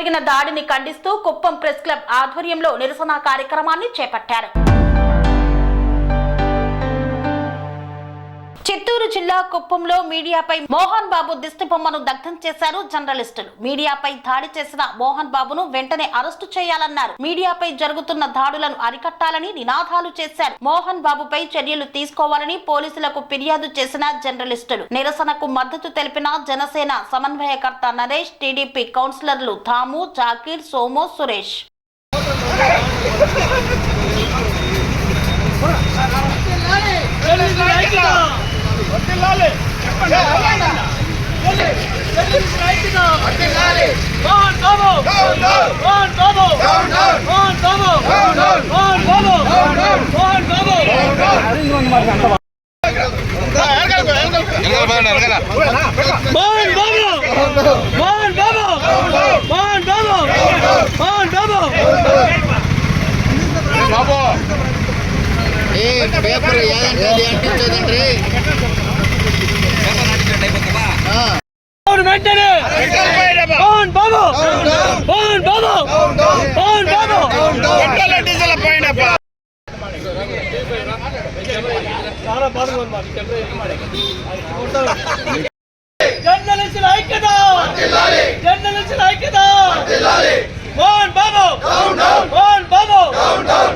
జరిగిన దాడిని ఖండిస్తూ కుప్పం ప్రెస్ క్లబ్ ఆధ్వర్యంలో నిరసన కార్యక్రమాన్ని చేపట్టారు. చిత్తూరు జిల్లా కుప్పంలో మీడియాపై మోహన్ బాబు దిష్టిబొమ్మను దగ్ధం చేశారు జర్నలిస్టులు. మీడియాపై దాడి చేసిన మోహన్ బాబును వెంటనే అరెస్టు చేయాలన్నారు. మీడియాపై జరుగుతున్న దాడులను అరికట్టాలని నినాదాలు చేశారు. మోహన్ బాబుపై చర్యలు తీసుకోవాలని పోలీసులకు ఫిర్యాదు చేసిన జర్నలిస్టులు. నిరసనకు మద్దతు తెలిపిన జనసేన సమన్వయకర్త నరేష్, టీడీపీ కౌన్సిలర్లు థాము, జాకీర్, సోము, సురేష్. పేపర్ అంటించదండి వెంటనే జర్నలిస్టుల ఐక్యత, జర్నలిస్టుల ఐక్యత. మోహన్ బాబు, మోహన్ బాబు,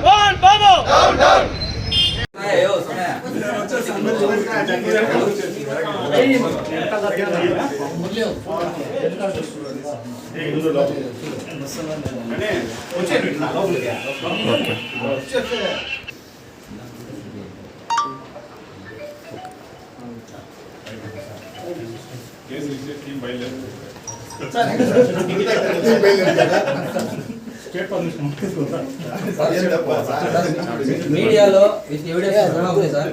మోహన్ బాబు. మీడియాలో విత్ ఎవిడెన్స్ ఉంది సార్.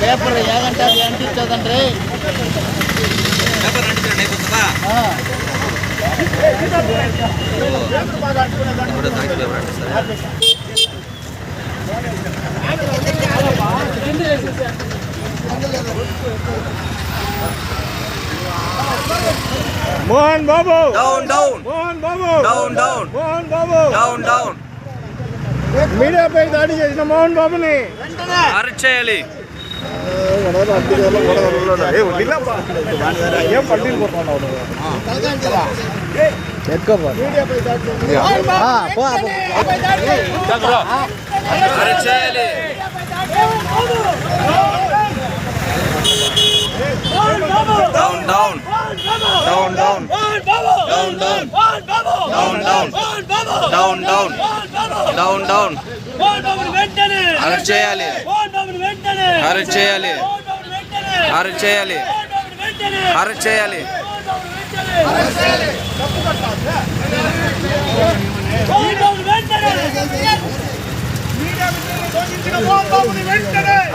పేపర్ ఏదంటే అది అంటించదండి. Mohan Babu down down, Mohan Babu down down, Mohan Babu down down. మీడియాపై దాడి చేసిన మోహన్ బాబుని అరెస్ట్ చేయాలి. అరెస్ట్ చేయాలి. Down down, down down, down down, down down, down down, down down. Arrest చేయాలి, అరెస్ట్ చేయాలి, అరెస్ట్ చేయాలి, అరెస్ట్ చేయాలి.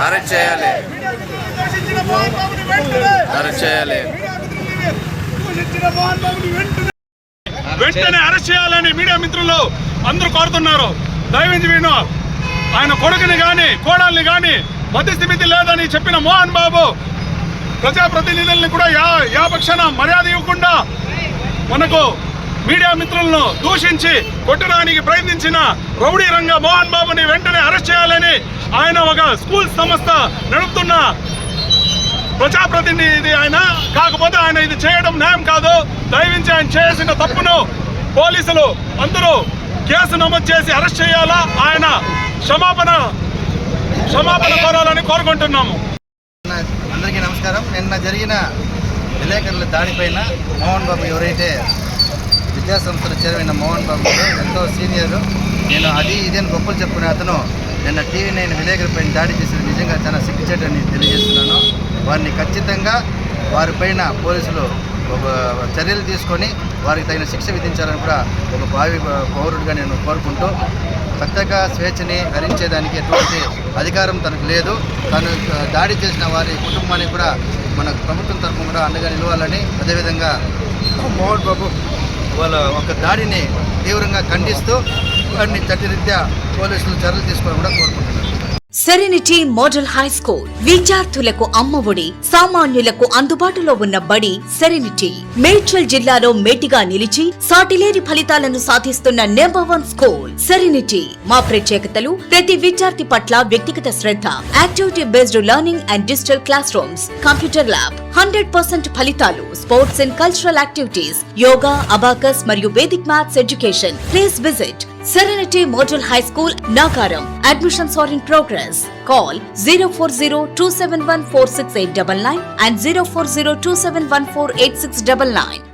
అరెస్ట్ చేయాలి, అరెస్ట్ చేయాలి. వెంటనే అరెస్ట్ చేయాలని మీడియా మిత్రులు అందరూ కోరుతున్నారు. దయవించి వీను ఆయన కొడుకుని కానీ కోడల్ని కానీ మధ్యస్థిమితి లేదని చెప్పిన మోహన్ బాబు ప్రజాప్రతినిధుల్ని కూడా యాపక్షణ మర్యాద ఇవ్వకుండా మనకు మీడియా మిత్రులను దూషించి కొట్టడానికి ప్రయత్నించిన రౌడీ రంగ మోహన్ బాబుని వెంటనే అరెస్ట్ చేయాలని ఆయన ఒక స్కూల్ సంస్థ నడుపుతున్న ప్రజాప్రతినిధి ఆయన. కాకపోతే ఆయన ఇది చేయడం న్యాయం కాదు. దయవించి ఆయన చేసిన తప్పును పోలీసులు అందరూ కేసు నమోదు చేసి అరెస్ట్ చేయాలా, ఆయన క్షమాపణ కోరాలని కోరుకుంటున్నాము. అందరికీ నమస్కారం. నిన్న జరిగిన విలేకరుల దాడిపైన మోహన్ బాబు ఎవరైతే విద్యాసంస్థల చైర్మన్ మోహన్ బాబు ఎంతో సీనియర్, నేను అది ఇదేని గొప్పలు చెప్పుకునే అతను నిన్న TV9 విలేకరులపైన దాడి చేసిన నిజంగా చాలా సిగ్గుచేటని తెలియజేస్తున్నాను. వారిని ఖచ్చితంగా వారిపైన పోలీసులు ఒక చర్యలు తీసుకొని వారికి తగిన శిక్ష విధించాలని కూడా ఒక భావి పౌరుడిగా నేను కోరుకుంటూ, ప్రత్యేక స్వేచ్ఛని హరించేదానికి ఎటువంటి అధికారం తనకు లేదు. తను దాడి చేసిన వారి కుటుంబానికి కూడా మన ప్రభుత్వం తరఫున కూడా అండగా నిలవాలని, అదేవిధంగా మోహన్ బాబు వాళ్ళ ఒక దాడిని తీవ్రంగా ఖండిస్తూ వారిని చట్టరీత్యా పోలీసులు చర్యలు తీసుకోవాలని కూడా కోరుకుంటున్నారు. సెరెనిటీ మోడల్ హై స్కూల్ విద్యార్థులకు అమ్మఒడి, సామాన్యులకు అందుబాటులో ఉన్న బడి సెరెనిటీ. మేడ్చల్ జిల్లాలో మేటిగా నిలిచి సాటిలేని ఫలితాలను సాధిస్తున్న నంబర్ 1 స్కూల్ సెరెనిటీ. మా ప్రత్యేకతలు ప్రతి విద్యార్థి పట్ల వ్యక్తిగత శ్రద్ధ, activity based learning and digital class rooms, computer lab, 100% ఫలితాలు, sports and cultural activities, yoga, abacus మరియు Vedic maths education. Please visit Serenity Model High School, Nagaram. Admissions are in progress. Call 040-271-46899 and 040-271-48699.